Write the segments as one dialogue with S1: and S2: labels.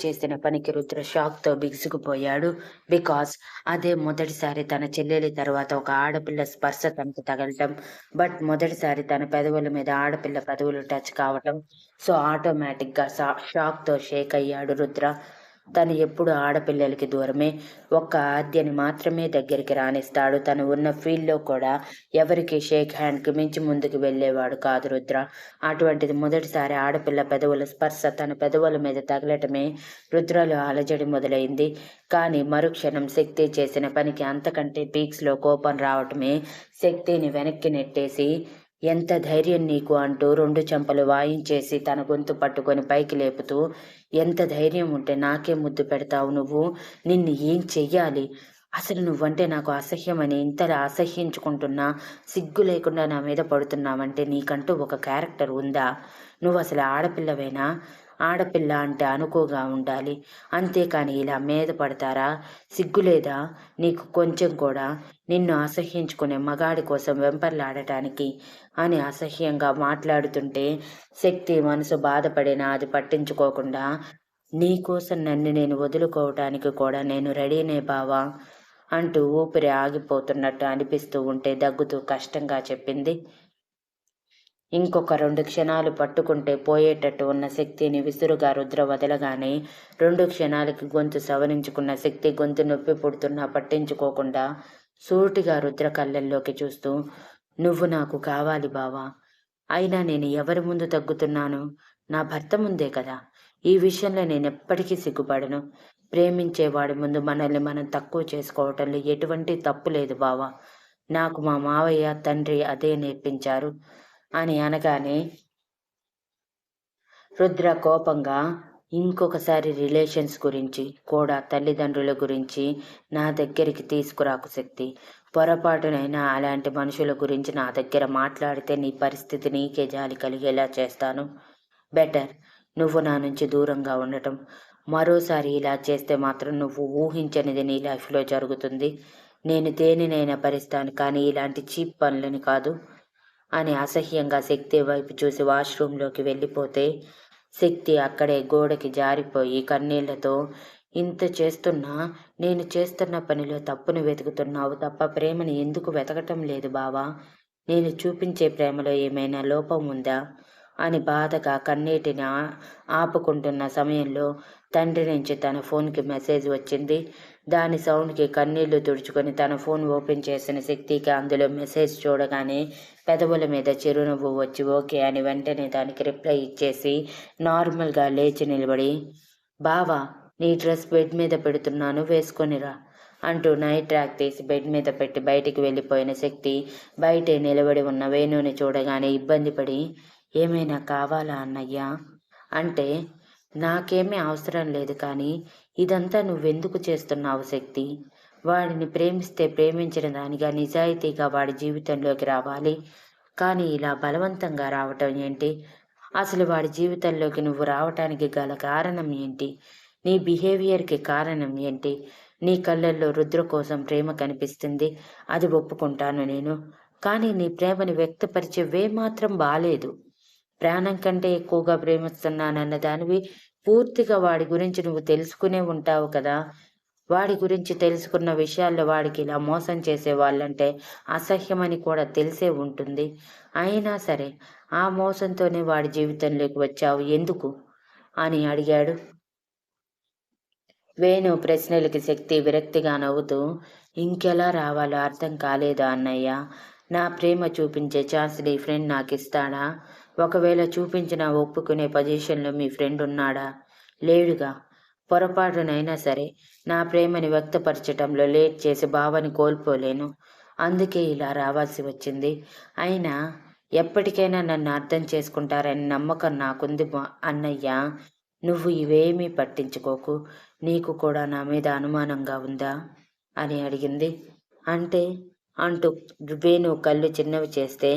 S1: చేసిన పనికి రుద్ర షాక్‌తో బిగుసుకుపోయాడు. బికాజ్ అదే మొదటిసారి తన చెల్లెలి తర్వాత ఒక ఆడపిల్ల స్పర్శ తనకు తగలటం. బట్ మొదటిసారి తన పెదవుల మీద ఆడపిల్ల పెదవులు టచ్ కావటం. సో, ఆటోమేటిక్‌గా షాక్‌తో షేక్ అయ్యాడు రుద్ర. తను ఎప్పుడు ఆడపిల్లలకి దూరమే. ఒక్క ఆద్యని మాత్రమే దగ్గరికి రానిస్తాడు. తను ఉన్న ఫీల్డ్‌లో కూడా ఎవరికీ షేక్ హ్యాండ్‌కి మించి ముందుకు వెళ్ళేవాడు కాదు రుద్ర. అటువంటిది మొదటిసారి ఆడపిల్ల పెదవుల స్పర్శ తన పెదవుల మీద తగలటమే రుద్రలో అలజడి మొదలైంది. కానీ మరుక్షణం శక్తి చేసిన పనికి అంతకంటే పీక్స్‌లో కోపం రావటమే శక్తిని వెనక్కి నెట్టేసి, ఎంత ధైర్యం నీకు అంటూ 2 చెంపలు వాయించేసి తన గొంతు పట్టుకొని పైకి లేపుతూ, ఎంత ధైర్యం ఉంటే నాకే ముద్దు పెడతావు నువ్వు? నిన్ను ఏం చెయ్యాలి? అసలు నువ్వంటే నాకు అసహ్యమని ఇంతలా అసహ్యించుకుంటున్నా, సిగ్గు లేకుండా నా మీద పడుతున్నావంటే నీకంటూ ఒక క్యారెక్టర్ ఉందా? నువ్వసలు ఆడపిల్లవేనా? ఆడపిల్ల అంటే అనుకువగా ఉండాలి. అంతేకాని ఇలా మీద పడతారా? సిగ్గులేదా నీకు కొంచెం కూడా? నిన్ను అసహ్యించుకునే మగాడి కోసం వెంపర్లాడటానికి అని అసహ్యంగా మాట్లాడుతుంటే శక్తి మనసు బాధపడినా అది పట్టించుకోకుండా, నీకోసం నన్ను నేను వదులుకోవటానికి కూడా నేను రెడీనే బావా అంటూ ఊపిరి ఆగిపోతున్నట్టు అనిపిస్తూ ఉంటే దగ్గుతూ కష్టంగా చెప్పింది. ఇంకొక 2 క్షణాలు పట్టుకుంటే పోయేటట్టు ఉన్న శక్తిని విసురుగా రుద్ర వదలగానే 2 క్షణాలకి గొంతు సవరించుకున్న శక్తి గొంతు నొప్పి పుడుతున్నా పట్టించుకోకుండా సూటిగా రుద్ర కళ్ళల్లోకి చూస్తూ, నువ్వు నాకు కావాలి బావా. అయినా నేను ఎవరి ముందు తగ్గుతున్నాను? నా భర్త ముందే కదా! ఈ విషయంలో నేనెప్పటికీ సిగ్గుపడను. ప్రేమించేవాడి ముందు మనల్ని మనం తక్కువ చేసుకోవటంలో ఎటువంటి తప్పు లేదు బావా. నాకు మా మావయ్య, తండ్రి అదే నేర్పించారు అని అనగానే రుద్ర కోపంగా, ఇంకొకసారి రిలేషన్స్ గురించి కూడా తల్లిదండ్రుల గురించి నా దగ్గరికి తీసుకురాకు శక్తి. పొరపాటునైనా అలాంటి మనుషుల గురించి నా దగ్గర మాట్లాడితే నీ పరిస్థితి నీకే జాలి కలిగేలా చేస్తాను. బెటర్ నువ్వు నా నుంచి దూరంగా ఉండటం. మరోసారి ఇలా చేస్తే మాత్రం నువ్వు ఊహించనిది నీ లైఫ్‌లో జరుగుతుంది. నేను దేనినైనా భరిస్తాను కానీ ఇలాంటి చీప్ పనులని కాదు అని అసహ్యంగా శక్తి వైపు చూసి వాష్‌రూమ్‌లోకి వెళ్ళిపోతే, శక్తి అక్కడే గోడకి జారిపోయి కన్నీళ్లతో, ఇంత చేస్తున్నా నేను చేస్తున్న పనిలో తప్పును వెతుకుతున్నావు తప్ప ప్రేమని ఎందుకు వెతకటం లేదు బావా? నేను చూపించే ప్రేమలో ఏమైనా లోపం ఉందా? అని బాధగా కన్నీటిని ఆపుకుంటున్న సమయంలో తండ్రి నుంచి తన ఫోన్‌కి మెసేజ్ వచ్చింది. దాని సౌండ్‌కి కన్నీళ్లు తుడుచుకొని తన ఫోన్ ఓపెన్ చేసిన శక్తికి అందులో మెసేజ్ చూడగానే పెదవుల మీద చిరునవ్వు వచ్చి ఓకే అని వెంటనే దానికి రిప్లై ఇచ్చేసి నార్మల్‌గా లేచి నిలబడి, బావా నీ డ్రెస్ బెడ్ మీద పెడుతున్నాను వేసుకొనిరా అంటూ నైట్ ట్రాక్ తీసి బెడ్ మీద పెట్టి బయటికి వెళ్ళిపోయిన శక్తి బయటే నిలబడి ఉన్న వేణుని చూడగానే ఇబ్బంది పడి, ఏమైనా కావాలా అన్నయ్యా? అంటే, నాకేమీ అవసరం లేదు కానీ ఇదంతా నువ్వెందుకు చేస్తున్నావు శక్తి? వాడిని ప్రేమిస్తే ప్రేమించిన దానిగా నిజాయితీగా వాడి జీవితంలోకి రావాలి. కానీ ఇలా బలవంతంగా రావటం ఏంటి? అసలు వాడి జీవితంలోకి నువ్వు రావటానికి గల కారణం ఏంటి? నీ బిహేవియర్‌కి కారణం ఏంటి? నీ కళ్ళల్లో రుద్ర కోసం ప్రేమ కనిపిస్తుంది. అది ఒప్పుకుంటాను నేను. కానీ నీ ప్రేమని వ్యక్తపరిచే వే మాత్రం బాలేదు. ప్రాణం కంటే ఎక్కువగా ప్రేమిస్తున్నానన్న దానివి పూర్తిగా వాడి గురించి నువ్వు తెలుసుకునే ఉంటావు కదా! వాడి గురించి తెలుసుకున్న విషయాల్లో వాడికి ఇలా మోసం చేసేవాళ్ళంటే అసహ్యమని కూడా తెలిసే ఉంటుంది. అయినా సరే, ఆ మోసంతోనే వాడి జీవితంలోకి వచ్చావు ఎందుకు? అని అడిగాడు. వేణు ప్రశ్నలకి శక్తి విరక్తిగా నవ్వుతూ, ఇంకెలా రావాలో అర్థం కాలేదా అన్నయ్య? నా ప్రేమ చూపించే ఛాన్స్ నీ ఫ్రెండ్ నాకిస్తాడా? ఒకవేళ చూపించినా ఒప్పుకునే పొజిషన్‌లో మీ ఫ్రెండ్ ఉన్నాడా? లేడుగా. పొరపాటునైనా సరే నా ప్రేమని వ్యక్తపరచటంలో లేట్ చేసి బావని కోల్పోలేను. అందుకే ఇలా రావాల్సి వచ్చింది. అయినా ఎప్పటికైనా నన్ను అర్థం చేసుకుంటారని నమ్మకం నాకుంది అన్నయ్య. నువ్వు ఇవేమీ పట్టించుకోకు. నీకు కూడా నా మీద అనుమానంగా ఉందా? అని అడిగింది. అంటే? అంటూ వేణు కళ్ళు చిన్నవి చేస్తే,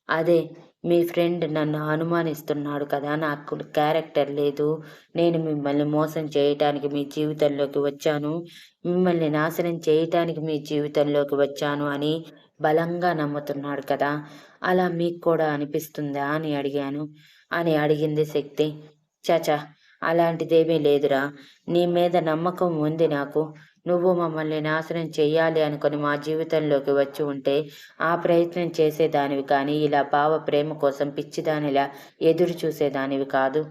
S1: అదే మీ ఫ్రెండ్ నన్ను అనుమానిస్తున్నాడు కదా! నాకు క్యారెక్టర్ లేదు. నేను మిమ్మల్ని మోసం చేయటానికి మీ జీవితంలోకి వచ్చాను. మిమ్మల్ని నాశనం చేయటానికి మీ జీవితంలోకి వచ్చాను అని బలంగా నమ్ముతున్నాడు కదా! అలా మీకు కూడా అనిపిస్తుందా అని అడిగాను. అని అడిగింది శక్తి. ఛ! అలాంటిదేమీ లేదురా. నీ మీద నమ్మకం ఉంది నాకు. నువ్వు మమ్మల్ని నాశనం చెయ్యాలి అనుకుని మా జీవితంలోకి వచ్చి ఉంటే ఆ ప్రయత్నం చేసేదానివి కానీ ఇలా బావ ప్రేమ కోసం పిచ్చిదానిలా ఎదురు చూసేదానివి కాదు.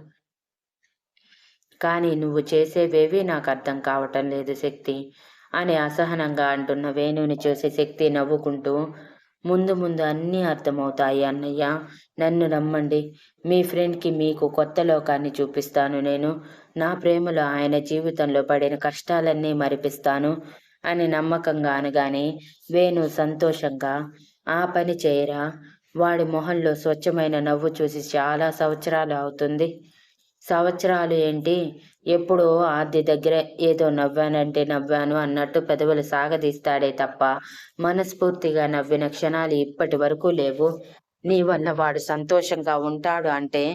S1: కానీ నువ్వు చేసేవేవీ నాకు అర్థం కావటం లేదు శక్తి అని అసహనంగా అంటున్న వేణుని చూసి శక్తి నవ్వుకుంటూ, ముందు ముందు అన్నీ అర్థమవుతాయి అన్నయ్య. నన్ను నమ్మండి. మీ ఫ్రెండ్కి మీకు కొత్త లోకాన్ని చూపిస్తాను నేను. నా ప్రేమలో ఆయన జీవితంలో పడిన కష్టాలన్నీ మరిపిస్తాను అని నమ్మకంగా అనగానే వేణు సంతోషంగా, ఆ పని చేయరా. వాడి మొహంలో స్వచ్ఛమైన నవ్వు చూసి చాలా సంవత్సరాలు అవుతుంది. సంవత్సరాలు ఏంటి? ఎప్పుడో ఆద్య దగ్గర ఏదో నవ్వానంటే నవ్వాను అన్నట్టు పెదవులు సాగదీస్తాడే తప్ప మనస్ఫూర్తిగా నవ్విన క్షణాలు ఇప్పటి వరకు లేవు. నీ వల్ల వాడు సంతోషంగా ఉంటాడు అంటే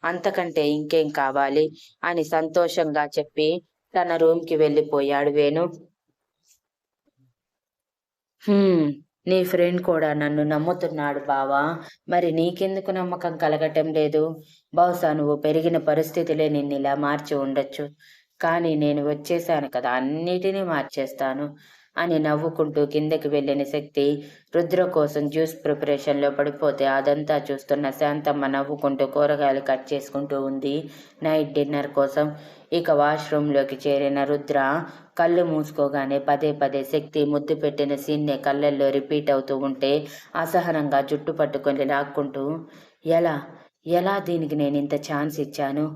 S1: అంతకంటే ఇంకేం కావాలి అని సంతోషంగా చెప్పి తన రూమ్కి వెళ్ళిపోయాడు వేణు. నీ ఫ్రెండ్ కూడా నన్ను నమ్ముతున్నాడు బావా. మరి నీకెందుకు నమ్మకం కలగటం లేదు? బహుశా నువ్వు పెరిగిన పరిస్థితులే నిన్నిలా మార్చి ఉండొచ్చు. కానీ నేను వచ్చేశాను కదా, అన్నిటినీ మార్చేస్తాను అని నవ్వుకుంటూ కిందకి వెళ్ళిన శక్తి రుద్ర కోసం జ్యూస్ ప్రిపరేషన్లో పడిపోతే అదంతా చూస్తున్న శాంతమ్మ నవ్వుకుంటూ కూరగాయలు కట్ చేసుకుంటూ ఉంది నైట్ డిన్నర్ కోసం. ఇక వాష్రూమ్లోకి చేరిన రుద్ర కళ్ళు మూసుకోగానే పదే పదే శక్తి ముద్దు పెట్టిన సీన్నే కళ్ళల్లో రిపీట్ అవుతూ ఉంటే అసహనంగా జుట్టు పట్టుకొని లాక్కుంటూ, ఎలా ఎలా దీనికి నేను ఇంత ఛాన్స్ ఇచ్చాను?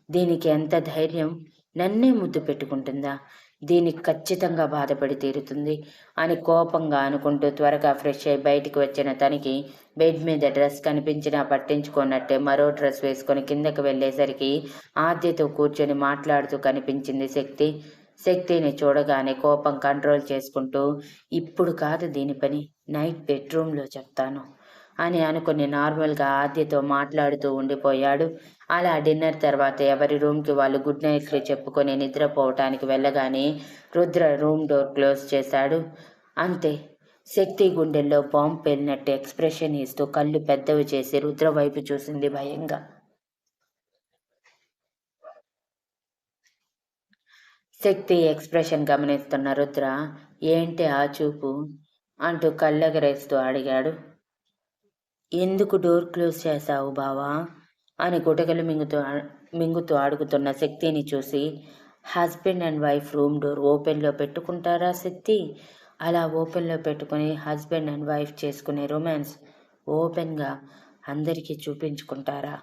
S1: దీనికి ఎంత ధైర్యం? నన్నే ముద్దు పెట్టుకుంటుందా? దీనికి ఖచ్చితంగా బాధపడి తీరుతుంది అని కోపంగా అనుకుంటూ త్వరగా ఫ్రెష్ అయి బయటికి వచ్చిన తనకి బెడ్ మీద డ్రెస్ కనిపించినా పట్టించుకున్నట్టే మరో డ్రెస్ వేసుకొని కిందకి వెళ్ళేసరికి ఆద్యతో కూర్చొని మాట్లాడుతూ కనిపించింది శక్తి. శక్తిని చూడగానే కోపం కంట్రోల్ చేసుకుంటూ, ఇప్పుడు కాదు దీని పని, నైట్ బెడ్రూమ్లో చెప్తాను అని అనుకుని నార్మల్గా ఆద్యతో మాట్లాడుతూ ఉండిపోయాడు. అలా డిన్నర్ తర్వాత ఎవరి రూమ్కి వాళ్ళు గుడ్ నైట్లు చెప్పుకొని నిద్రపోవటానికి వెళ్ళగానే రుద్ర రూమ్ డోర్ క్లోజ్ చేశాడు. అంతే. శక్తి గుండెల్లో బాంబు పేలినట్టు ఎక్స్ప్రెషన్ ఇస్తూ కళ్ళు పెద్దవి చేసి రుద్ర వైపు చూసింది భయంగా. శక్తి ఎక్స్ప్రెషన్ గమనిస్తున్న రుద్ర, ఏంటి ఆ చూపు అంటూ కళ్ళెగరేస్తూ అడిగాడు. ఎందుకు డోర్ క్లోజ్ చేశావు బావా అని గుటకలు మింగుతూ అడుగుతున్న శక్తిని చూసి, husband and wife room door ఓపెన్లో పెట్టుకుంటారా శక్తి? అలా ఓపెన్లో పెట్టుకుని హస్బెండ్ అండ్ వైఫ్ చేసుకునే రొమాన్స్ ఓపెన్గా అందరికీ చూపించుకుంటారా?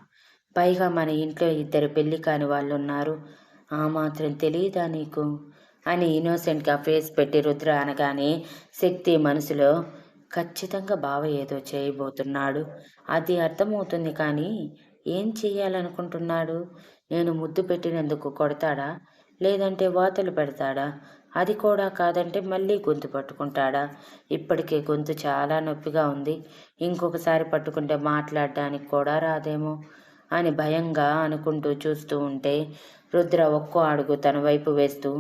S1: పైగా మన ఇంట్లో ఇద్దరు పెళ్లి కాని వాళ్ళు ఉన్నారు. ఆ మాత్రం తెలియదా నీకు అని ఇన్నోసెంట్గా ఫేస్ పెట్టి రుద్ర అనగానే శక్తి మనసులో, ఖచ్చితంగా బావ ఏదో చేయబోతున్నాడు, అది అర్థమవుతుంది. కానీ ఏం చెయ్యాలనుకుంటున్నాడు? నేను ముద్దు పెట్టినందుకు కొడతాడా, లేదంటే వాతలు పెడతాడా? అది కూడా కాదంటే మళ్ళీ గొంతు పట్టుకుంటాడా? ఇప్పటికే గొంతు చాలా నొప్పిగా ఉంది, ఇంకొకసారి పట్టుకుంటే మాట్లాడడానికి కూడా రాదేమో అని భయంగా అనుకుంటూ చూస్తూ ఉంటే రుద్ర ఒక్కో అడుగు తన వైపు వేస్తూ,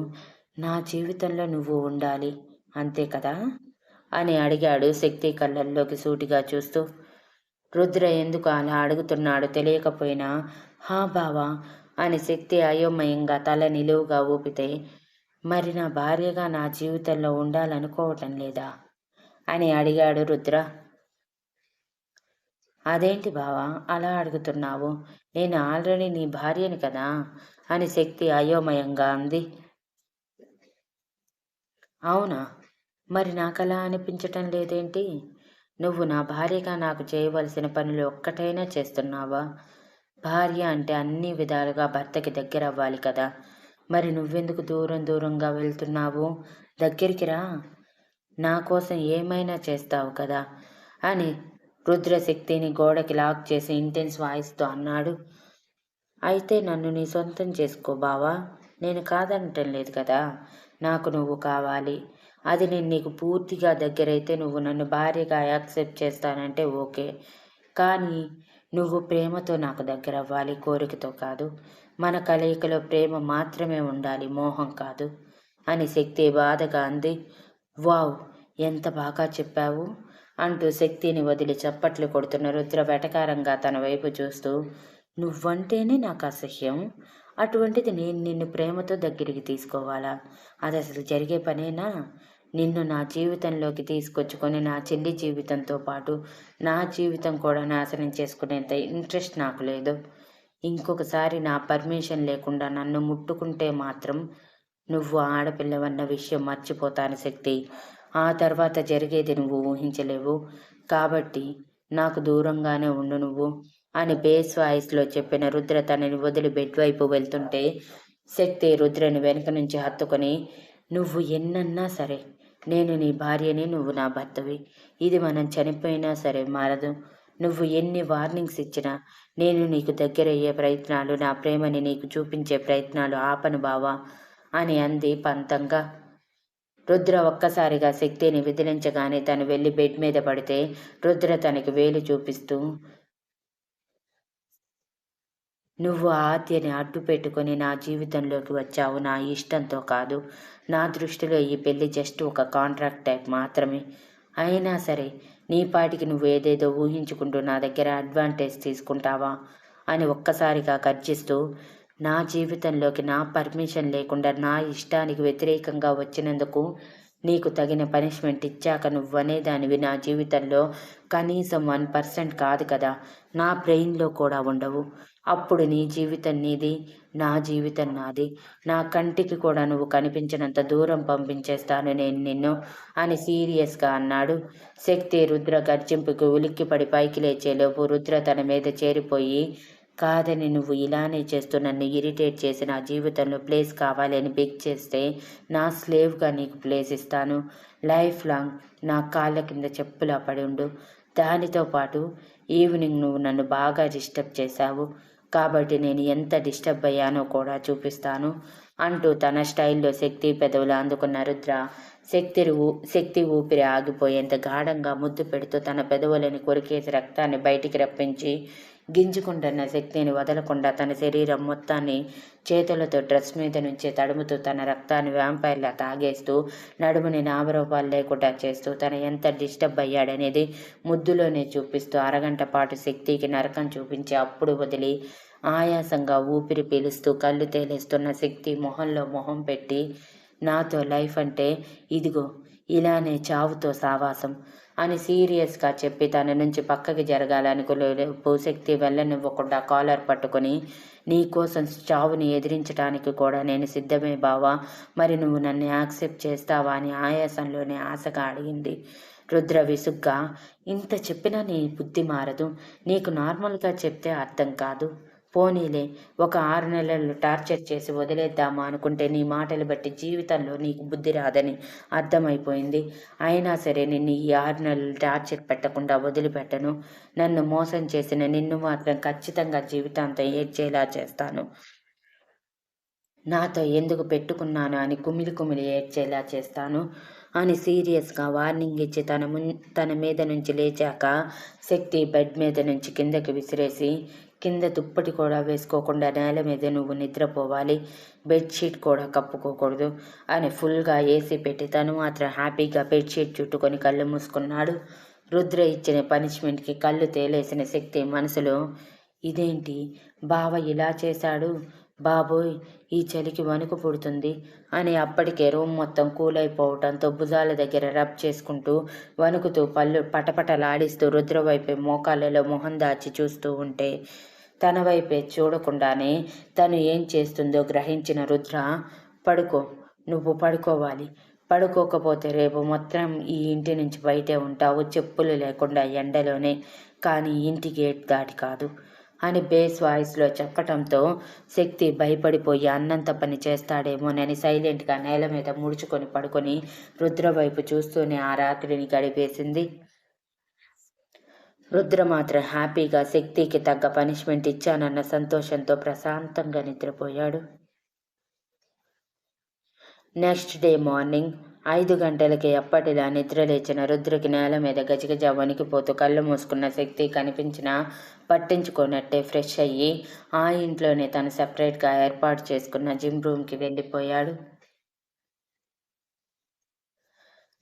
S1: నా జీవితంలో నువ్వు ఉండాలి అంతే కదా అని అడిగాడు శక్తి కళ్ళల్లోకి సూటిగా చూస్తూ. రుద్ర ఎందుకు అలా అడుగుతున్నాడో తెలియకపోయినా హా బావా అని శక్తి అయోమయంగా తల నిలువుగా ఊపితే, మరి నా భార్యగా నా జీవితంలో ఉండాలనుకోవటం లేదా అని అడిగాడు రుద్ర. అదేంటి బావా అలా అడుగుతున్నావు? నేను ఆల్రెడీ నీ భార్యని కదా అని శక్తి అయోమయంగా అంది. అవునా? మరి నాకలా అనిపించటం లేదేంటి? నువ్వు నా భార్యగా నాకు చేయవలసిన పనులు ఒక్కటైనా చేస్తున్నావా? భార్య అంటే అన్ని విధాలుగా భర్తకి దగ్గర అవ్వాలి కదా. మరి నువ్వెందుకు దూరం దూరంగా వెళ్తున్నావు? దగ్గరికి రా, నా కోసం ఏమైనా చేస్తావు కదా అని రుద్రశక్తిని గోడకి లాక్ చేసి ఇంటెన్స్ వాయిస్తో అన్నాడు. అయితే నన్ను నీ సొంతం చేసుకో బావా, నేను కాదనటం లేదు కదా. నాకు నువ్వు కావాలి. అది నేను నీకు పూర్తిగా దగ్గరైతే నువ్వు నన్ను భార్యగా యాక్సెప్ట్ చేస్తానంటే ఓకే. కానీ నువ్వు ప్రేమతో నాకు దగ్గర అవ్వాలి, కోరికతో కాదు. మన కలయికలో ప్రేమ మాత్రమే ఉండాలి, మోహం కాదు అని శక్తి బాధగా అంది. వావ్, ఎంత బాగా చెప్పావు అంటూ శక్తిని వదిలి చప్పట్లు కొడుతున్న రుద్ర వెటకారంగా తన వైపు చూస్తూ, నువ్వంటేనే నాకు అసహ్యం, అటువంటిది నేను నిన్ను ప్రేమతో దగ్గరికి తీసుకోవాలా? అది అసలు జరిగే పనేనా? నిన్ను నా జీవితంలోకి తీసుకొచ్చుకొని నా చెల్లి జీవితంతో పాటు నా జీవితం కూడా నాశనం చేసుకునేంత ఇంట్రెస్ట్ నాకు లేదు. ఇంకొకసారి నా పర్మిషన్ లేకుండా నన్ను ముట్టుకుంటే మాత్రం నువ్వు ఆడపిల్లవన్న విషయం మర్చిపోతాను శక్తి. ఆ తర్వాత జరిగేది నువ్వు ఊహించలేవు. కాబట్టి నాకు దూరంగానే ఉండు నువ్వు అని బేస్ వాయిస్లో చెప్పిన రుద్ర తనని వదిలి బెడ్ వైపు వెళ్తుంటే శక్తి రుద్రని వెనక నుంచి హత్తుకొని, నువ్వు ఎన్నన్నా సరే నేను నీ భార్యని, నువ్వు నా భర్తవి. ఇది మనం చనిపోయినా సరే మారదు. నువ్వు ఎన్ని వార్నింగ్స్ ఇచ్చినా నేను నీకు దగ్గరయ్యే ప్రయత్నాలు, నా ప్రేమని నీకు చూపించే ప్రయత్నాలు ఆపను బావా అని అంది పంతంగా. రుద్ర ఒక్కసారిగా శక్తిని విదిలించగానే తను వెళ్ళి బెడ్ మీద పడితే రుద్ర తనకి వేలు చూపిస్తూ, నువ్వు ఆద్యని అడ్డు పెట్టుకొని నా జీవితంలోకి వచ్చావు నా ఇష్టంతో కాదు. నా దృష్టిలో ఈ పెళ్లి జస్ట్ ఒక కాంట్రాక్ట్ టైప్ మాత్రమే. అయినా సరే నీ పాటికి నువ్వు ఏదేదో ఊహించుకుంటూ నా దగ్గర అడ్వాంటేజ్ తీసుకుంటావా అని ఒక్కసారిగా గర్జిస్తూ, నా జీవితంలోకి నా పర్మిషన్ లేకుండా నా ఇష్టానికి వ్యతిరేకంగా వచ్చినందుకు నీకు తగిన పనిష్మెంట్ ఇచ్చాక నువ్వనేదానివి నా జీవితంలో కనీసం 1% కాదు కదా, నా బ్రెయిన్లో కూడా ఉండవు. అప్పుడు నీ జీవితం నీది, నా జీవితం నాది. నా కంటికి కూడా నువ్వు కనిపించినంత దూరం పంపించేస్తాను నేను నిన్ను అని సీరియస్గా అన్నాడు. శక్తి రుద్ర గర్జింపుకి ఉలిక్కిపడి పైకి లేచేలోపు రుద్ర తన మీద చేరిపోయి, కాదని నువ్వు ఇలానే చేస్తూ నన్ను ఇరిటేట్ చేసి నా జీవితంలో ప్లేస్ కావాలి అని బెగ్ చేస్తే నా స్లేవ్గా నీకు ప్లేస్ ఇస్తాను. లైఫ్ లాంగ్ నా కాళ్ళ కింద చెప్పులా పడి ఉండు. దానితో పాటు ఈవినింగ్ నువ్వు నన్ను బాగా డిస్టర్బ్ చేశావు కాబట్టి నేను ఎంత డిస్టర్బ్ అయ్యానో కూడా చూపిస్తాను అంటూ తన స్టైల్లో శక్తి పెదవులు అందుకున్న రుద్ర శక్తి ఊపిరి ఆగిపోయేంత గాఢంగా ముద్దు పెడుతూ తన పెదవులని కొరికేసి రక్తాన్ని బయటికి రప్పించి గింజుకుంటున్న శక్తిని వదలకుండా తన శరీరం మొత్తాన్ని చేతులతో డ్రెస్ మీద నుంచి తడుముతూ తన రక్తాన్ని వ్యాంపైర్లా తాగేస్తూ నడుముని నామరూపాలు లేకుండా చేస్తూ తన ఎంత డిస్టర్బ్ అయ్యాడనేది ముద్దులోనే చూపిస్తూ అరగంట పాటు శక్తికి నరకం చూపించి అప్పుడు వదిలి ఆయాసంగా ఊపిరి పీలుస్తూ కళ్ళు తేలేస్తున్న శక్తి మొహంలో మొహం పెట్టి, నాతో లైఫ్ అంటే ఇదిగో ఇలానే చావుతో సావాసం అని సీరియస్గా చెప్పి తన నుంచి పక్కకి జరగాలనుకోలేపు శక్తి వెళ్ళనివ్వకుండా కాలర్ పట్టుకొని, నీ కోసం చావుని ఎదిరించడానికి కూడా నేను సిద్ధమే బావా, మరి నువ్వు నన్ను యాక్సెప్ట్ చేస్తావా అని ఆయాసంలోనే ఆశగా అడిగింది. రుద్ర విసుగ్గా, ఇంత చెప్పినా నీ బుద్ధి మారదు, నీకు నార్మల్గా చెప్తే అర్థం కాదు. పోనీలే, ఒక 6 నెలలు టార్చర్ చేసి వదిలేద్దామా అనుకుంటే నీ మాటలు బట్టి జీవితంలో నీకు బుద్ధి రాదని అర్థమైపోయింది. అయినా సరే నిన్ను ఈ 6 నెలలు టార్చర్ పెట్టకుండా వదిలిపెట్టను. నన్ను మోసం చేసిన నిన్ను మాత్రం ఖచ్చితంగా జీవితాంతం ఏడ్చేలా చేస్తాను. నాతో ఎందుకు పెట్టుకున్నాను అని కుమిలి కుమిలి ఏడ్చేలా చేస్తాను అని సీరియస్గా వార్నింగ్ ఇచ్చి తన మీద నుంచి లేచాక శక్తి బెడ్ మీద నుంచి కిందకి విసిరేసి, కింద దుప్పటి కూడా వేసుకోకుండా నేల మీద నువ్వు నిద్రపోవాలి, బెడ్షీట్ కూడా కప్పుకోకూడదు అని ఫుల్గా ఏసీ పెట్టి తను మాత్రం హ్యాపీగా బెడ్షీట్ చుట్టుకొని కళ్ళు మూసుకున్నాడు. రుద్ర ఇచ్చిన పనిష్మెంట్కి కళ్ళు తేలేసిన శక్తి మనసులో, ఇదేంటి బావ ఇలా చేశాడు, బాబోయ్ ఈ చలికి వణుకు పుడుతుంది అని అప్పటికే రూమ్ మొత్తం కూల్ అయిపోవటంతో భుజాల దగ్గర రబ్ చేసుకుంటూ వణుకుతూ పళ్ళు పటపటలాడిస్తూ రుద్ర వైపే మోకాళ్ళలో మొహం దాచి చూస్తూ ఉంటే తన వైపే చూడకుండానే తను ఏం చేస్తుందో గ్రహించిన రుద్ర, పడుకో, నువ్వు పడుకోవాలి, పడుకోకపోతే రేపు మొత్తం ఈ ఇంటి నుంచి బయటే ఉంటావు, చెప్పులు లేకుండా ఎండలోనే, కానీ ఇంటి గేట్ దాటి కాదు అని బేస్ వాయిస్లో చెప్పటంతో శక్తి భయపడిపోయి అన్నంత పని చేస్తాడేమోనని సైలెంట్గా నేల మీద ముడుచుకొని పడుకొని రుద్ర వైపు చూస్తూనే ఆ రాత్రిని గడిపేసింది. రుద్ర మాత్రం హ్యాపీగా శక్తికి తగ్గ పనిష్మెంట్ ఇచ్చానన్న సంతోషంతో ప్రశాంతంగా నిద్రపోయాడు. నెక్స్ట్ డే మార్నింగ్ 5 గంటలకి ఎప్పటిలా నిద్రలేచిన రుద్రకి నేల మీద గజగజ వణికిపోతూ కళ్ళు మూసుకున్న శక్తి కనిపించినా పట్టించుకోనట్టే ఫ్రెష్ అయ్యి ఆ ఇంట్లోనే తను సెపరేట్గా ఏర్పాటు చేసుకున్న జిమ్ రూమ్కి వెళ్ళిపోయాడు.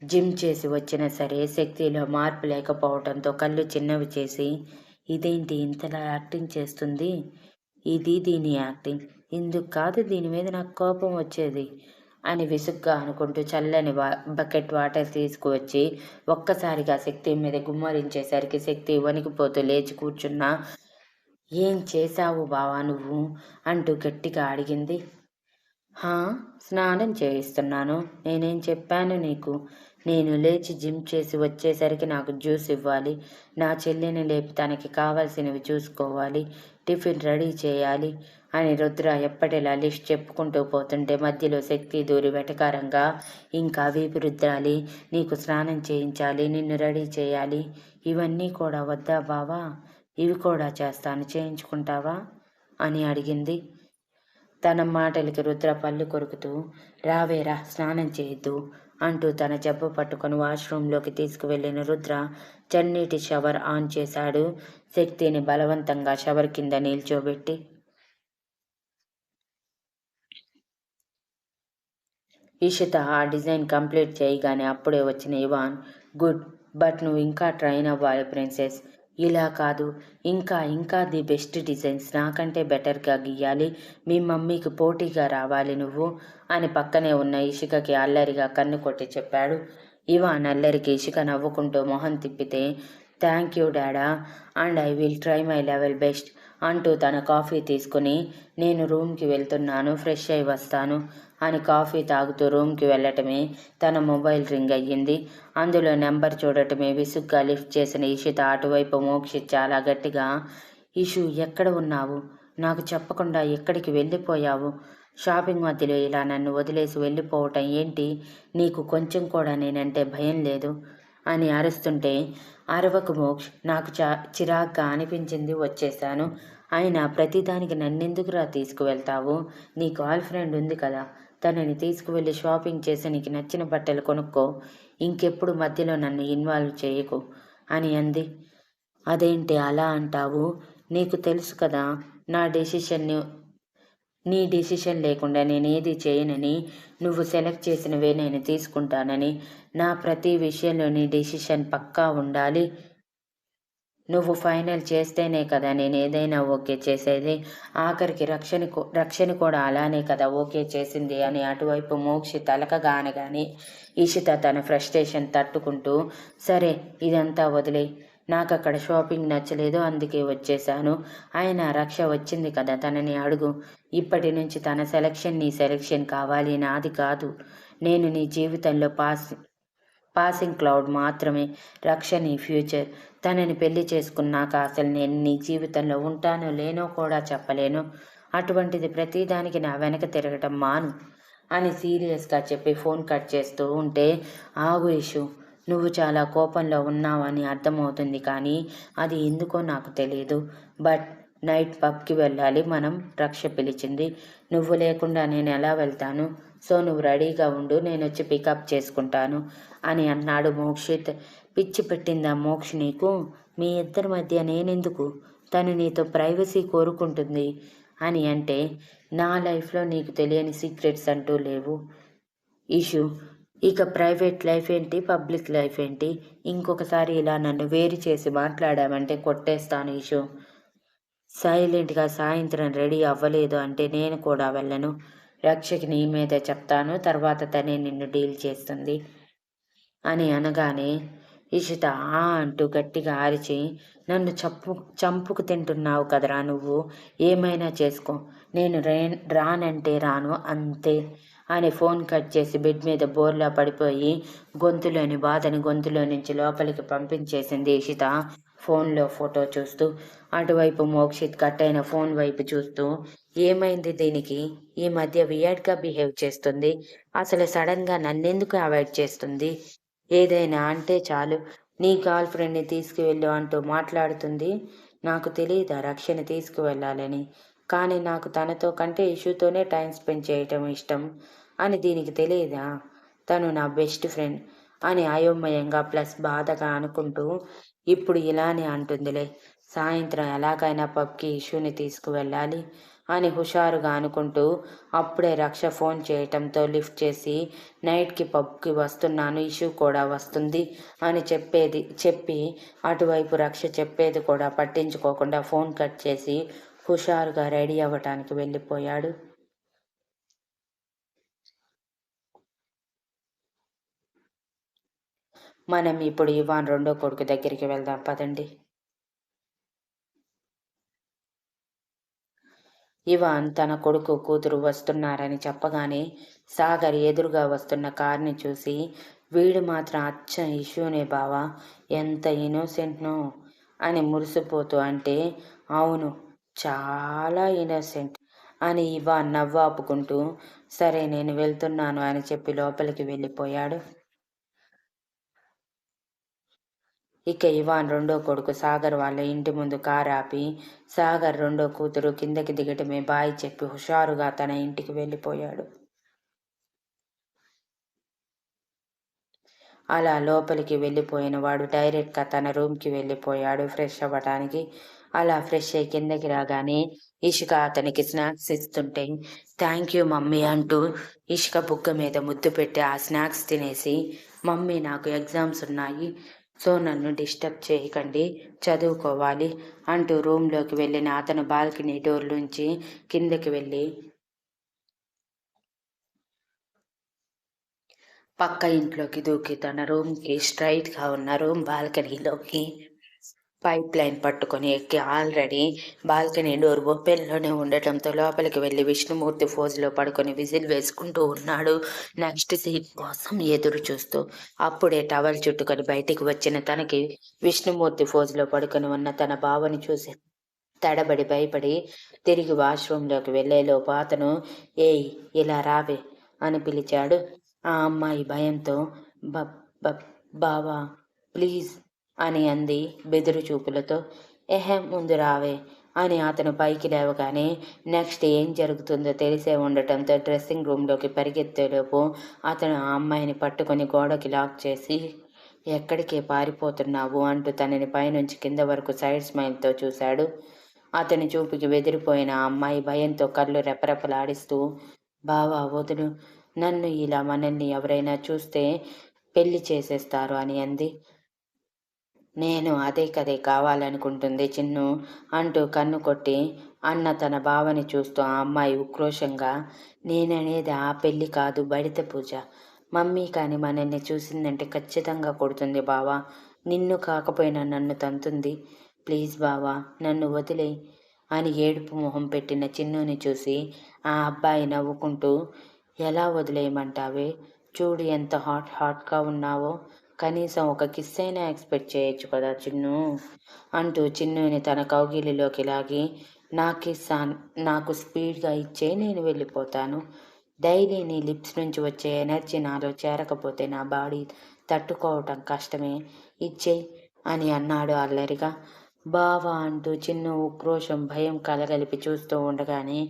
S1: జిమ్ చేసి వచ్చినా సరే శక్తిలో మార్పు లేకపోవడంతో కళ్ళు చిన్నవి చేసి, ఇదేంటి ఇంతలా యాక్టింగ్ చేస్తుంది, ఇది దీని యాక్టింగ్, ఇందుకు కాదు దీని మీద నాకు కోపం వచ్చేది అని విసుగ్గా అనుకుంటూ చల్లని బకెట్ వాటర్ తీసుకువచ్చి ఒక్కసారిగా శక్తి మీద గుమ్మరించేసరికి శక్తి వణికిపోతూ లేచి కూర్చున్నా. ఏం చేశావు బావా నువ్వు అంటూ గట్టిగా అడిగింది. హా, స్నానం చేయిస్తున్నాను. నేనేం చెప్పాను నీకు? నేను లేచి జిమ్ చేసి వచ్చేసరికి నాకు జ్యూస్ ఇవ్వాలి. నా చెల్లిని లేపి తనకి కావాల్సినవి చూసుకోవాలి. టిఫిన్ రెడీ చేయాలి అని రుద్ర ఎప్పటిలా లిస్ట్ చెప్పుకుంటూ పోతుంటే మధ్యలో శక్తి దూరి వెటకారంగా, ఇంకా వీపు రుద్రాలి, నీకు స్నానం చేయించాలి, నిన్ను రెడీ చేయాలి, ఇవన్నీ కూడా వద్దా బావా? ఇవి కూడా చేస్తాను, చేయించుకుంటావా అని అడిగింది. తన మాటలకి రుద్ర పళ్ళు కొరుకుతూ, రావేరా స్నానం చేయొద్దు అంటూ తన జబ్బు పట్టుకొని వాష్రూంలోకి తీసుకువెళ్ళిన రుద్ర చన్నీటి షవర్ ఆన్ చేశాడు. శక్తిని బలవంతంగా షవర్ కింద నిల్చోబెట్టి, ఇషిత ఆ డిజైన్ కంప్లీట్ చేయగానే అప్పుడే వచ్చిన ఇవాన్, గుడ్, బట్ నువ్వు ఇంకా ట్రైన్ అవ్వాలి ప్రిన్సెస్. ఇలా కాదు, ఇంకా ఇంకా ది బెస్ట్ డిజైన్స్ నాకంటే బెటర్గా గీయాలి. మీ మమ్మీకి పోటీగా రావాలి నువ్వు అని పక్కనే ఉన్న ఇషికకి అల్లరిగా కన్ను కొట్టి చెప్పాడు. ఇవాన్ అల్లరికి ఇషిక నవ్వుకుంటూ మొహం తిప్పితే, thank you dada, and I will try my level best అంటూ తన కాఫీ తీసుకుని, నేను రూమ్కి వెళ్తున్నాను, ఫ్రెష్ అయి వస్తాను అని కాఫీ తాగుతూ రూమ్కి వెళ్ళటమే తన మొబైల్ రింగ్ అయ్యింది. అందులో నెంబర్ చూడటమే విసుగ్గా లిఫ్ట్ చేసిన ఇషిత అటువైపు మోక్షిత్ చాలా గట్టిగా, ఇషు ఎక్కడ ఉన్నావు? నాకు చెప్పకుండా ఎక్కడికి వెళ్ళిపోయావు? షాపింగ్ మధ్యలో ఇలా నన్ను వదిలేసి వెళ్ళిపోవటం ఏంటి? నీకు కొంచెం కూడా నేనంటే భయం లేదు అని అరుస్తుంటే, అరవకు మోక్ష్, నాకు చిరాగ్గా అనిపించింది, వచ్చేశాను. అయినా ప్రతిదానికి నన్నెందుకురా తీసుకువెళ్తావు? నీ గర్ల్ ఫ్రెండ్ ఉంది కదా, తనని తీసుకువెళ్ళి షాపింగ్ చేసి నీకు నచ్చిన బట్టలు కొనుక్కో, ఇంకెప్పుడు మధ్యలో నన్ను ఇన్వాల్వ్ చేయకు అని అంది. అదేంటి అలా అంటావు? నీకు తెలుసు కదా నా డెసిషన్ని, నీ డెసిషన్ లేకుండా నేనేది చేయనని, నువ్వు సెలెక్ట్ చేసినవే నేను తీసుకుంటానని. నా ప్రతి విషయంలో నీ డెసిషన్ పక్కా ఉండాలి. నువ్వు ఫైనల్ చేస్తేనే కదా నేను ఏదైనా ఓకే చేసేది. ఆఖరికి రక్షణ కూడా అలానే కదా ఓకే చేసింది అని అటువైపు మోక్షి తలకగా అనగానే ఇషిత తన ఫ్రస్ట్రేషన్ తట్టుకుంటూ, సరే ఇదంతా వదిలే, నాకు అక్కడ షాపింగ్ నచ్చలేదు, అందుకే వచ్చేశాను. అయినా రక్ష వచ్చింది కదా, తనని అడుగు. ఇప్పటి నుంచి తన సెలక్షన్ నీ సెలక్షన్ కావాలి, నాది కాదు. నేను నీ జీవితంలో పాసింగ్ క్లౌడ్ మాత్రమే. రక్ష నీ ఫ్యూచర్. తనని పెళ్లి చేసుకున్నాక అసలు నేను నీ జీవితంలో ఉంటానో లేనో కూడా చెప్పలేను. అటువంటిది ప్రతిదానికి నా వెనక తిరగటం మాను అని సీరియస్గా చెప్పి ఫోన్ కట్ చేస్తూ ఉంటే, ఆగు ఇషు, నువ్వు చాలా కోపంలో ఉన్నావని అర్థమవుతుంది, కానీ అది ఎందుకో నాకు తెలియదు. బట్ నైట్ పబ్కి వెళ్ళాలి మనం, రక్ష పిలిచింది. నువ్వు లేకుండా నేను ఎలా వెళ్తాను? సో నువ్వు రెడీగా ఉండు, నేను వచ్చి పికప్ చేసుకుంటాను అని అన్నాడు మోక్షిత్. పిచ్చి పెట్టిందా మోక్ష నీకు? మీ ఇద్దరి మధ్య నేనెందుకు? తను నీతో ప్రైవసీ కోరుకుంటుంది అని అంటే, నా లైఫ్లో నీకు తెలియని సీక్రెట్స్ అంటూ లేవు ఇషు. ఇక ప్రైవేట్ లైఫ్ ఏంటి, పబ్లిక్ లైఫ్ ఏంటి? ఇంకొకసారి ఇలా నన్ను వేరు చేసి మాట్లాడామంటే కొట్టేస్తాను ఇషు. సైలెంట్గా సాయంత్రం రెడీ అవ్వలేదు అంటే నేను కూడా వెళ్ళను. రక్షకి నీ మీదే చెప్తాను, తర్వాత తనే నిన్ను డీల్ చేస్తుంది అని అనగానే ఇషిత ఆ అంటూ గట్టిగా అరిచి, నన్ను చంపుకు తింటున్నావు కదరా నువ్వు, ఏమైనా చేసుకో, నేను రానంటే రాను అంతే అని ఫోన్ కట్ చేసి బెడ్ మీద బోర్లా పడిపోయి గొంతులోని బాధని గొంతులో నుంచి లోపలికి పంపించేసింది ఇషిత ఫోన్లో ఫోటో చూస్తూ. అటువైపు మోక్షిత్ కట్ అయిన ఫోన్ వైపు చూస్తూ, ఏమైంది దీనికి? ఈ మధ్య వియర్డ్గా బిహేవ్ చేస్తుంది. అసలు సడన్గా నన్నెందుకు అవాయిడ్ చేస్తుంది? ఏదైనా అంటే చాలు నీ గర్ల్ ఫ్రెండ్ని తీసుకువెళ్ళు అంటూ మాట్లాడుతుంది. నాకు తెలియదా రక్షని తీసుకువెళ్ళాలని? కానీ నాకు తనతో కంటే ఇష్యూతోనే టైం స్పెండ్ చేయటం ఇష్టం అని దీనికి తెలియదా? తను నా బెస్ట్ ఫ్రెండ్ అని అయోమయంగా ప్లస్ బాధగా అనుకుంటూ, ఇప్పుడు ఇలానే అంటుందిలే, సాయంత్రం ఎలాగైనా పబ్కి ఇష్యూని తీసుకువెళ్ళాలి అని హుషారుగా అనుకుంటూ అప్పుడే రక్ష ఫోన్ చేయటంతో లిఫ్ట్ చేసి, నైట్కి పబ్కి వస్తున్నాను, ఇష్యూ కూడా వస్తుంది అని చెప్పి అటువైపు రక్ష చెప్పేది కూడా పట్టించుకోకుండా ఫోన్ కట్ చేసి హుషారుగా రెడీ అవ్వటానికి వెళ్ళిపోయాడు. మనం ఇప్పుడు ఇవాన్ రెండో కొడుకు దగ్గరికి వెళ్దాం పదండి. ఇవాన్ తన కొడుకు కూతురు వస్తున్నారని చెప్పగానే సాగర్ ఎదురుగా వస్తున్న కార్ని చూసి, వీడు మాత్రం అచ్చం ఇష్యూనే బావా, ఎంత ఇన్నోసెంట్నో అని మురిసిపోతూ అంటే, అవును చాలా ఇన్నోసెంట్ అని ఇవాన్ నవ్వాపుకుంటూ, సరే నేను వెళ్తున్నాను అని చెప్పి లోపలికి వెళ్ళిపోయాడు. ఇక ఇవాన్ రెండో కొడుకు సాగర్ వాళ్ళ ఇంటి ముందు కారు ఆపి, సాగర్ రెండో కూతురు కిందకి దిగటమే బాయ్ చెప్పి హుషారుగా తన ఇంటికి వెళ్ళిపోయాడు. అలా లోపలికి వెళ్ళిపోయిన వాడు డైరెక్ట్గా తన రూమ్కి వెళ్ళిపోయాడు ఫ్రెష్ అవ్వటానికి. అలా ఫ్రెష్ అయ్యి కిందకి రాగానే ఇషిక అతనికి స్నాక్స్ ఇస్తుంటే, థ్యాంక్ యూ మమ్మీ అంటూ ఇషిక బుగ్గ మీద ముద్దు పెట్టి ఆ స్నాక్స్ తినేసి, మమ్మీ నాకు ఎగ్జామ్స్ ఉన్నాయి, సో నన్ను డిస్టర్బ్ చేయకండి, చదువుకోవాలి అంటూ రూమ్లోకి వెళ్ళిన అతను బాల్కనీ డోర్లోంచి కిందకి వెళ్ళి పక్క ఇంట్లోకి దూకి తన రూమ్కి స్ట్రైట్గా ఉన్న రూమ్ బాల్కనీలోకి పైప్ లైన్ పట్టుకొని ఎక్కి ఆల్రెడీ బాల్కనీ డోర్ ఓపెన్లోనే ఉండటంతో లోపలికి వెళ్ళి విష్ణుమూర్తి ఫోజులో పడుకొని విజిల్ వేసుకుంటూ ఉన్నాడు. నెక్స్ట్ సీన్ కోసం ఎదురు చూస్తూ అప్పుడే టవల్ చుట్టుకొని బయటికి వచ్చిన తనకి విష్ణుమూర్తి ఫోజులో పడుకొని ఉన్న తన బావని చూసి తడబడి భయపడి తిరిగి వాష్రూమ్లోకి వెళ్ళేలోపు అతను, ఏయ్ ఇలా రావే అని పిలిచాడు. ఆ అమ్మాయి భయంతో బావా ప్లీజ్ అని అంది బెదురు చూపులతో. ముందు రావే అని అతను పైకి లేవగానే నెక్స్ట్ ఏం జరుగుతుందో తెలిసే ఉండటంతో డ్రెస్సింగ్ రూమ్లోకి పరిగెత్తేలోపు అతను ఆ అమ్మాయిని పట్టుకొని గోడకి లాక్ చేసి, ఎక్కడికే పారిపోతున్నావు అంటూ తనని పైనుంచి కింద వరకు సైడ్ స్మైల్తో చూశాడు. అతని చూపుకి బెదిరిపోయిన ఆ అమ్మాయి భయంతో కళ్ళు రెపరెపలాడిస్తూ, బావా వదులు, నన్ను ఇలా మనల్ని ఎవరైనా చూస్తే పెళ్లి చేసేస్తారు అని అంది. నేను అదే కదే కావాలనుకుంటుంది చిన్ను అంటూ కన్ను కొట్టి అన్న తన బావని చూస్తూ ఆ అమ్మాయి ఉక్రోషంగా, నేననేది ఆ పెళ్లి కాదు, బడిత పూజ. మమ్మీ కానీ మనల్ని చూసిందంటే ఖచ్చితంగా కొడుతుంది బావా, నిన్ను కాకపోయినా నన్ను తంతుంది, ప్లీజ్ బావా నన్ను వదిలే అని ఏడుపు మొహం పెట్టిన చిన్నుని చూసి ఆ అబ్బాయి నవ్వుకుంటూ, ఎలా వదిలేయమంటావే, చూడు ఎంత హాట్గా ఉన్నావో, కనీసం ఒక కిస్ అయినా ఎక్స్పెక్ట్ చేయొచ్చు కదా చిన్ను అంటూ చిన్నుని తన కౌగిలిలోకి లాగి, నా కిస్ నాకు స్పీడ్గా ఇచ్చే నేను వెళ్ళిపోతాను, డైలీ నీ లిప్స్ నుంచి వచ్చే ఎనర్జీ నాలో చేరకపోతే నా బాడీ తట్టుకోవటం కష్టమే, ఇచ్చే అని అన్నాడు అల్లరిగా. బావా అంటూ చిన్ను ఉక్రోషం భయం కలగలిపి చూస్తూ ఉండగానే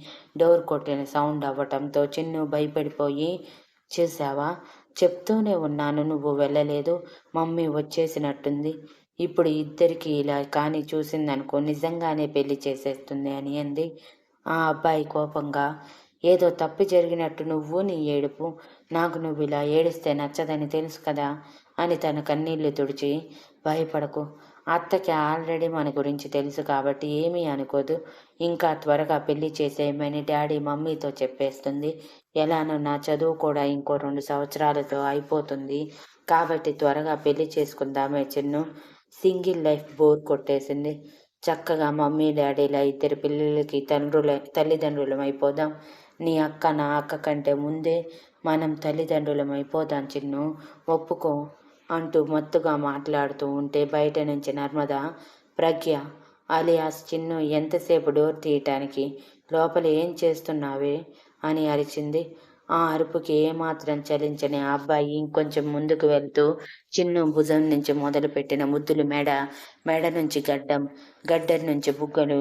S1: డోర్ కొట్టిన సౌండ్ అవ్వటంతో చిన్ను భయపడిపోయి, చూసావా చెప్తూనే ఉన్నాను నువ్వు వెళ్ళలేదు, మమ్మీ వచ్చేసినట్టుంది, ఇప్పుడు ఇద్దరికి ఇలా కానీ చూసిందనుకో నిజంగానే పెళ్లి చేసేస్తుంది అని అంది. ఆ అబ్బాయి కోపంగా, ఏదో తప్పు జరిగినట్టు నువ్వు నీ ఏడుపు, నాకు నువ్వు ఇలా ఏడిస్తే నచ్చదని తెలుసు కదా అని తన కన్నీళ్లు తుడిచి, భయపడకు, అత్తకి ఆల్రెడీ మన గురించి తెలుసు కాబట్టి ఏమీ అనుకోదు, ఇంకా త్వరగా పెళ్లి చేసేయమని డాడీ మమ్మీతో చెప్పేస్తుంది, ఎలానో నా చదువు కూడా ఇంకో 2 సంవత్సరాలతో అయిపోతుంది కాబట్టి త్వరగా పెళ్లి చేసుకుందామే చిన్ను, సింగిల్ లైఫ్ బోర్ కొట్టేసింది, చక్కగా మమ్మీ డాడీల ఇద్దరు పిల్లలకి తల్లిదండ్రులం అయిపోదాం, నీ అక్క నా అక్క కంటే ముందే మనం తల్లిదండ్రులం అయిపోదాం చిన్ను, ఒప్పుకో అంటూ మత్తుగా మాట్లాడుతూ ఉంటే బయట నుంచి నర్మద, ప్రజ్ఞ అలియాస్ చిన్ను ఎంతసేపు డోర్ తీయటానికి, లోపల ఏం చేస్తున్నావే అని అరిచింది. ఆ అరుపుకి ఏమాత్రం చలించని ఆ అబ్బాయి ఇంకొంచెం ముందుకు వెళ్తూ చిన్ను భుజం నుంచి మొదలుపెట్టిన ముద్దులు మెడ నుంచి గడ్డం నుంచి బుగ్గలు,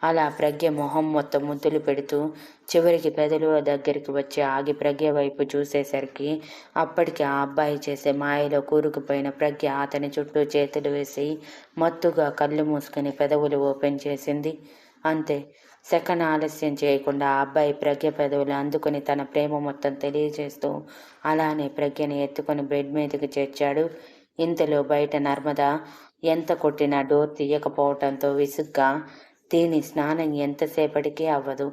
S1: అలా ప్రజ్ఞ మొహం మొత్తం ముద్దులు పెడుతూ చివరికి పెదలు దగ్గరికి వచ్చి ఆగి ప్రజ్ఞ వైపు చూసేసరికి అప్పటికి ఆ అబ్బాయి చేసే మాయలో కూరుకుపోయిన ప్రజ్ఞ అతని చుట్టూ చేతులు వేసి మత్తుగా కళ్ళు మూసుకుని పెదవులు ఓపెన్ చేసింది. అంతే, సెకన్ ఆలస్యం చేయకుండా ఆ అబ్బాయి ప్రజ్ఞ పెదవులు అందుకుని తన ప్రేమ మొత్తం తెలియజేస్తూ అలానే ప్రజ్ఞని ఎత్తుకొని బెడ్ మీదకి చేర్చాడు. ఇంతలో బయట నర్మద ఎంత కొట్టినా డోర్ తీయకపోవటంతో విసుగ్గా, దీని స్నానం ఎంతసేపటికి అవ్వదు.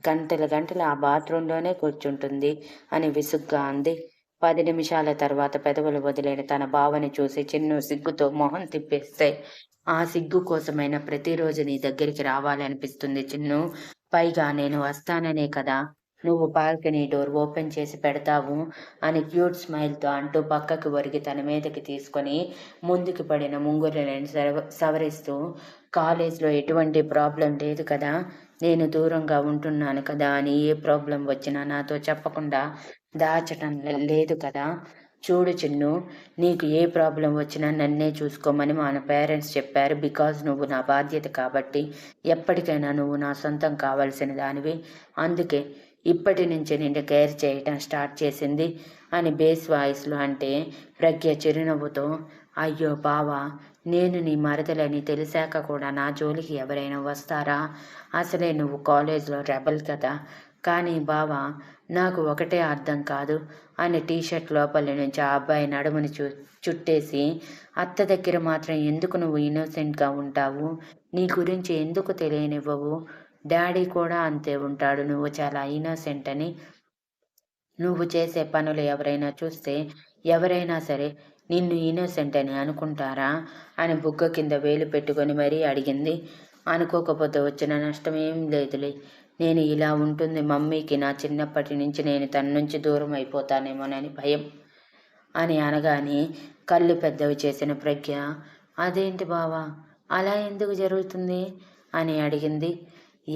S1: గంటలు గంటలు ఆ బాత్రూంలోనే కూర్చుంటుంది అని విసుగ్గా అంది. 10 నిమిషాల తర్వాత పెదవులు వదిలిన తన బావని చూసి చిన్ను సిగ్గుతో మొహం తిప్పేస్తే, ఆ సిగ్గు కోసమైనా ప్రతిరోజు నీ దగ్గరికి రావాలనిపిస్తుంది చిన్ను. పైగా నేను వస్తాననే కదా నువ్వు బాల్కనీ డోర్ ఓపెన్ చేసి పెడతావు అని క్యూట్ స్మైల్తో అంటూ పక్కకు ఒరిగి తన మీదకి తీసుకొని ముందుకు పడిన ముంగురులను సవరిస్తూ, కాలేజ్లో ఎటువంటి ప్రాబ్లం లేదు కదా, నేను దూరంగా ఉంటున్నాను కదా అని ఏ ప్రాబ్లం వచ్చినా నాతో చెప్పకుండా దాచటం లేదు కదా. చూడు చిన్ను, నీకు ఏ ప్రాబ్లం వచ్చినా నన్నే చూసుకోమని మన పేరెంట్స్ చెప్పారు. బికాజ్ నువ్వు నా బాధ్యత కాబట్టి ఎప్పటికైనా నువ్వు నా సొంతం కావాల్సిన దానివి. అందుకే ఇప్పటి నుంచి నిన్ను కేర్ చేయటం స్టార్ట్ చేసింది అని బేస్ వాయిస్లో అంటే ప్రజ్ఞ చిరునవ్వుతో, అయ్యో బావా, నేను నీ మరదలని తెలిసాక కూడా నా జోలికి ఎవరైనా వస్తారా? అసలే నువ్వు కాలేజ్లో రెబల్ కదా. కానీ బావా, నాకు ఒకటే అర్థం కాదు అని టీషర్ట్ లోపలి నుంచి ఆ అబ్బాయి నడుముని చుట్టేసి, అత్త దగ్గర మాత్రం ఎందుకు నువ్వు ఇన్నోసెంట్గా ఉంటావు? నీ గురించి ఎందుకు తెలియనివ్వవు? డాడీ కూడా అంతే ఉంటాడు, నువ్వు చాలా ఇన్నోసెంట్ అని. నువ్వు చేసే పనులు ఎవరైనా చూస్తే ఎవరైనా సరే నిన్ను ఇన్నోసెంట్ అని అనుకుంటారా అని బుగ్గ కింద వేలు పెట్టుకొని మరీ అడిగింది. అనుకోకపోతే వచ్చిన నష్టం ఏం లేదులే. నేను ఇలా ఉంటుంది మమ్మీకి నా చిన్నప్పటి నుంచి నేను తన నుంచి దూరం అయిపోతానేమోనని భయం అని అనగానే కళ్ళు పెద్దవి చేసిన ప్రజ్ఞ, అదేంటి బావా, అలా ఎందుకు జరుగుతుంది అని అడిగింది.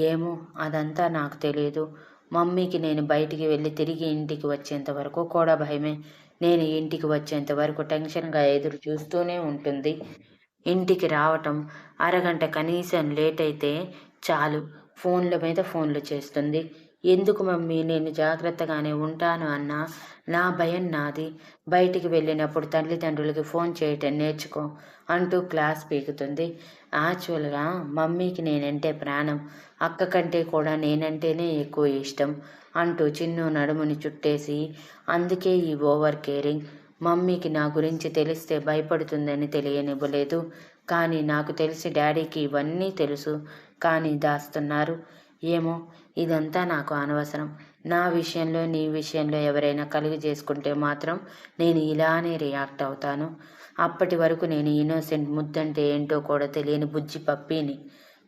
S1: ఏమో, అదంతా నాకు తెలియదు. మమ్మీకి నేను బయటికి వెళ్ళి తిరిగి ఇంటికి వచ్చేంత వరకు కూడా భయమే. నేను ఇంటికి వచ్చేంత వరకు టెన్షన్గా ఎదురు చూస్తూనే ఉంటుంది. ఇంటికి రావటం అరగంట కనీసం లేట్ అయితే చాలు ఫోన్ల మీద ఫోన్లు చేస్తుంది. ఎందుకు మమ్మీ, నేను జాగ్రత్తగానే ఉంటాను అన్నా నా భయం నాది. బయటికి వెళ్ళినప్పుడు తల్లిదండ్రులకి ఫోన్ చేయటం నేర్చుకో అంటూ క్లాస్ పీకుతుంది. యాక్చువల్గా మమ్మీకి నేనంటే ప్రాణం. అక్క కంటే కూడా నేనంటేనే ఎక్కువ ఇష్టం అంటూ చిన్ను నడుముని చుట్టేసి, అందుకే ఈ ఓవర్ కేరింగ్. మమ్మీకి నా గురించి తెలిస్తే భయపడుతుందని తెలియనివ్వలేదు. కానీ నాకు తెలిసి డాడీకి ఇవన్నీ తెలుసు, కానీ దాస్తున్నారు. ఏమో, ఇదంతా నాకు అనవసరం. నా విషయంలో నీ విషయంలో ఎవరైనా కలుగు చేసుకుంటే మాత్రం నేను ఇలానే రియాక్ట్ అవుతాను. అప్పటి వరకు నేను ఇన్నోసెంట్, ముద్దంటే ఏంటో కూడా తెలియని బుజ్జి పప్పీని.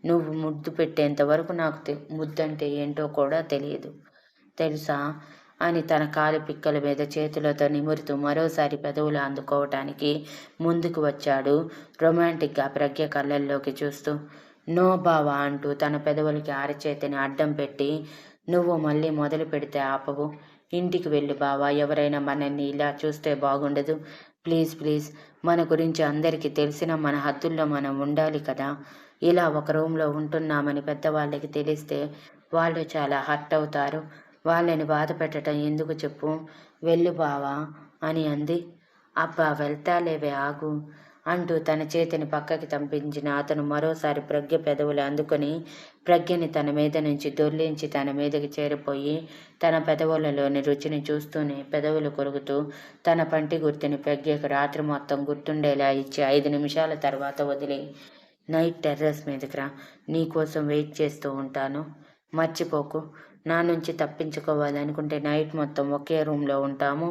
S1: నువ్వు ముద్దు పెట్టేంత వరకు నాకు ముద్దంటే ఏంటో కూడా తెలియదు తెలుసా అని తన కాలి పిక్కల మీద చేతులతో నిమురుతూ మరోసారి పెదవులు అందుకోవటానికి ముందుకు వచ్చాడు రొమాంటిక్గా ప్రజ్ఞ కళ్ళల్లోకి చూస్తూ. నో బావా అంటూ తన పెదవులకి అరచేతిని అడ్డం పెట్టి, నువ్వు మళ్ళీ మొదలు పెడితే ఆపవు. ఇంటికి వెళ్ళి బావా, ఎవరైనా మనల్ని ఇలా చూస్తే బాగుండదు. ప్లీజ్ ప్లీజ్, మన గురించి అందరికీ తెలిసిన మన హద్దుల్లో మనం ఉండాలి కదా. ఇలా ఒక రూమ్లో ఉంటున్నామని పెద్దవాళ్ళకి తెలిస్తే వాళ్ళు చాలా హర్ట్ అవుతారు. వాళ్ళని బాధ పెట్టడం ఎందుకు చెప్పు. వెళ్ళు బావా అని అంది. అబ్బా వెళ్తాలేవే ఆగు అంటూ తన చేతిని పక్కకి తంపించిన అతను మరోసారి ప్రజ్ఞ పెదవులు అందుకొని ప్రజ్ఞని తన మీద నుంచి దొర్లించి తన మీదకి చేరిపోయి తన పెదవులలోని రుచిని చూస్తూనే పెదవులు కొరుకుతూ తన పంటి గుర్తుని ప్రజ్ఞకు రాత్రి మొత్తం గుర్తుండేలా ఇచ్చి 5 నిమిషాల తర్వాత వదిలి, నైట్ టెర్రస్ మీదకి రా, నీకోసం వెయిట్ చేస్తూ ఉంటాను. మర్చిపోకు, నా నుంచి తప్పించుకోవాలనుకుంటే నైట్ మొత్తం ఒకే రూమ్లో ఉంటాము.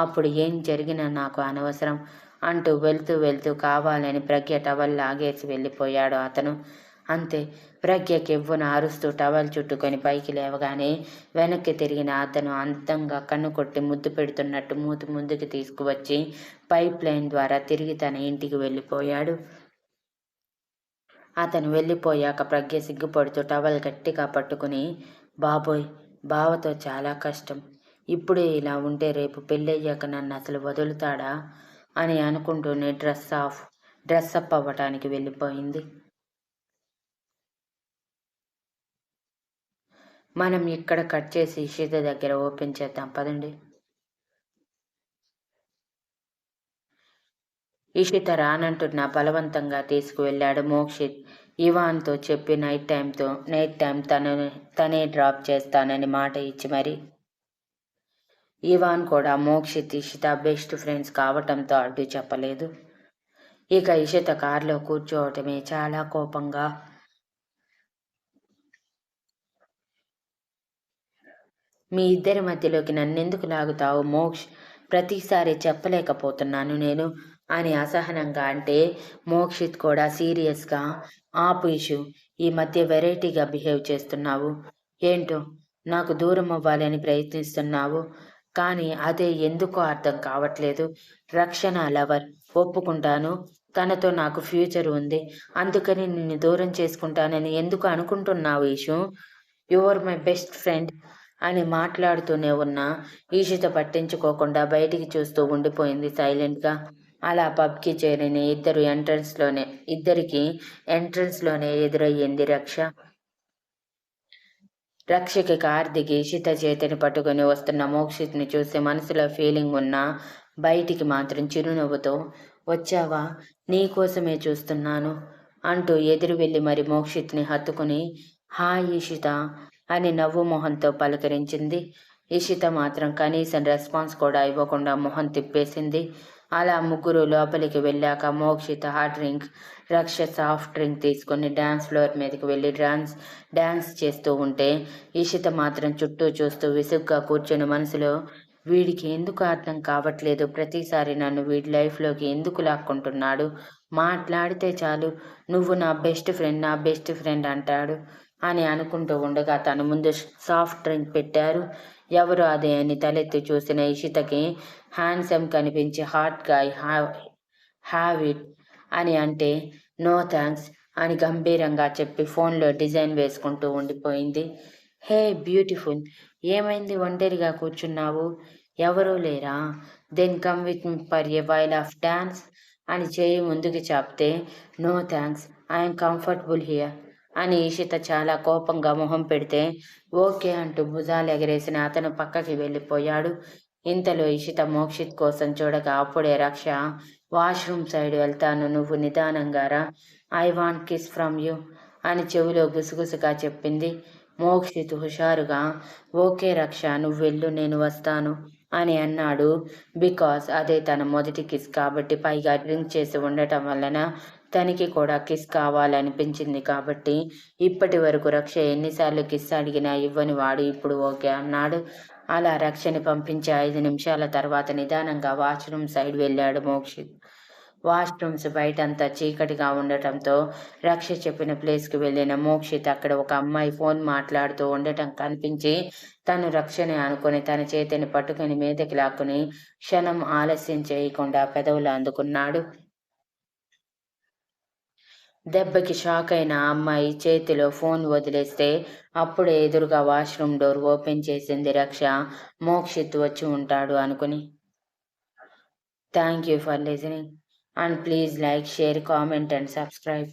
S1: అప్పుడు ఏం జరిగినా నాకు అనవసరం అంటూ వెళ్తూ వెళ్తూ కావాలని ప్రజ్ఞ టవల్ లాగేసి వెళ్ళిపోయాడు అతను. అంతే, ప్రజ్ఞ కెవ్వున అరుస్తూ టవల్ చుట్టుకొని పైకి లేవగానే వెనక్కి తిరిగిన అతను అందంగా కన్ను కొట్టి ముద్దు పెడుతున్నట్టు మూతి ముందుకు తీసుకువచ్చి పైప్ లైన్ ద్వారా తిరిగి తన ఇంటికి వెళ్ళిపోయాడు. అతను వెళ్ళిపోయాక ప్రజ్ఞ సిగ్గుపడుతూ టవల్ గట్టిగా పట్టుకుని, బాబోయ్, బావతో చాలా కష్టం. ఇప్పుడే ఇలా ఉంటే రేపు పెళ్ళయ్యాక నన్ను అసలు వదులుతాడా అని అనుకుంటూనే డ్రెస్అప్ అవ్వటానికి వెళ్ళిపోయింది. మనం ఇక్కడ కట్ చేసి ఇషిత దగ్గర ఓపెన్ చేద్దాం పదండి. ఇషిత రానంటున్నా బలవంతంగా తీసుకువెళ్ళాడు మోక్షిత్. ఇవాన్తో చెప్పి నైట్ టైం తనే డ్రాప్ చేస్తానని మాట ఇచ్చి మరి. ఇవాన్ కూడా మోక్షిత్ ఇషిత బెస్ట్ ఫ్రెండ్స్ కావటంతో అడ్డు చెప్పలేదు. ఇక ఇషిత కారులో కూర్చోవటమే చాలా కోపంగా మీ ఇద్దరి మధ్యలోకి నన్నెందుకు లాగుతావు మోక్ష్? ప్రతిసారి చెప్పలేకపోతున్నాను నేను అని అసహనంగా అంటే, మోక్షిత్ కూడా సీరియస్గా, ఆపు ఇషు, ఈ మధ్య వెరైటీగా బిహేవ్ చేస్తున్నావు. ఏంటో నాకు దూరం అవ్వాలని ప్రయత్నిస్తున్నావు, కానీ అదే ఎందుకో అర్థం కావట్లేదు. రక్షణ లవర్, ఒప్పుకుంటాను. తనతో నాకు ఫ్యూచర్ ఉంది. అందుకని నిన్ను దూరం చేసుకుంటానని ఎందుకు అనుకుంటున్నావు ఇషు? యువర్ మై బెస్ట్ ఫ్రెండ్ అని మాట్లాడుతూనే ఉన్న ఈషిత పట్టించుకోకుండా బయటికి చూస్తూ ఉండిపోయింది సైలెంట్గా. అలా పబ్కి చేరిన ఇద్దరికి ఎంట్రన్స్లోనే ఎదురయ్యింది రక్ష. రక్షకి కార్ దిగి ఈషిత చేతిని పట్టుకుని వస్తున్న మోక్షిత్ని చూసి మనసులో ఫీలింగ్ ఉన్నా బయటికి మాత్రం చిరునవ్వుతో, వచ్చావా, నీకోసమే చూస్తున్నాను అంటూ ఎదురు వెళ్ళి మరి మోక్షిత్ని హత్తుకుని, హాయ్ ఈషిత అని నవ్వు మొహంతో పలకరించింది. ఈషిత మాత్రం కనీసం రెస్పాన్స్ కూడా ఇవ్వకుండా మొహం తిప్పేసింది. అలా ముగ్గురు లోపలికి వెళ్ళాక మోక్షిత హాట్ డ్రింక్, రక్ష సాఫ్ట్ డ్రింక్ తీసుకుని డ్యాన్స్ ఫ్లోర్ మీదకి వెళ్ళి డ్యాన్స్ చేస్తూ ఉంటే ఈషిత మాత్రం చుట్టూ చూస్తూ విసుగ్గా కూర్చొని మనసులో, వీడికి ఎందుకు అర్థం కావట్లేదు, ప్రతిసారి నన్ను వీడి లైఫ్లోకి ఎందుకు లాక్కుంటున్నాడు, మాట్లాడితే చాలు నువ్వు నా బెస్ట్ ఫ్రెండ్ అంటాడు అని అనుకుంటూ ఉండగా తన ముందు సాఫ్ట్ డ్రింక్ పెట్టారు. ఎవరు అదే అని తలెత్తి చూసిన ఇషితకి హ్యాండ్సమ్ కనిపించి హాట్గా హ్యావ్ ఇట్ అని అంటే, నో థ్యాంక్స్ అని గంభీరంగా చెప్పి ఫోన్లో డిజైన్ వేసుకుంటూ ఉండిపోయింది. హే బ్యూటిఫుల్, ఏమైంది ఒంటరిగా కూర్చున్నావు, ఎవరూ లేరా? Then come with me for a while of dance అని చేయి ముందుకు చాపితే, no thanks, I'm comfortable here అని ఈషిత చాలా కోపంగా మొహం పెడితే, ఓకే అంటూ భుజాలు ఎగరేసిన అతను పక్కకి వెళ్ళిపోయాడు. ఇంతలో ఇషిత మోక్షిత్ కోసం చూడగా అప్పుడే రక్ష, వాష్రూమ్ సైడ్ వెళ్తాను, నువ్వు నిదానంగా రా, I want kiss from you అని చెవిలో గుసగుసగా చెప్పింది. మోక్షిత్ హుషారుగా, ఓకే రక్ష, నువ్వు వెళ్ళు, నేను వస్తాను అని అన్నాడు. బికాస్ అదే తన మొదటి కిస్ కాబట్టి, పైగా డ్రింక్ చేసి ఉండటం వలన తనకి కూడా కిస్ కావాలనిపించింది కాబట్టి, ఇప్పటి వరకు రక్ష ఎన్నిసార్లు కిస్ అడిగినా ఇవ్వని వాడు ఇప్పుడు ఓకే అన్నాడు. అలా రక్షని పంపించి 5 నిమిషాల తర్వాత నిదానంగా వాష్రూమ్ సైడ్ వెళ్ళాడు మోక్షిత్. వాష్రూమ్స్ బయటంతా చీకటిగా ఉండటంతో రక్ష చెప్పిన ప్లేస్కి వెళ్ళిన మోక్షిత్ అక్కడ ఒక అమ్మాయి ఫోన్ మాట్లాడుతూ ఉండటం కనిపించి తను రక్షని అనుకుని తన చేతిని పట్టుకుని మీదకి లాక్కుని క్షణం ఆలస్యం చేయకుండా పెదవులు అందుకున్నాడు. దెబ్బకి షాక్ అయిన ఆ అమ్మాయి చేతిలో ఫోన్ వదిలేస్తే అప్పుడే ఎదురుగా వాష్రూమ్ డోర్ ఓపెన్ చేసింది రక్ష, మోక్షిత్ వచ్చి ఉంటాడు అనుకుని. Thank you for listening and please like, share, comment and subscribe.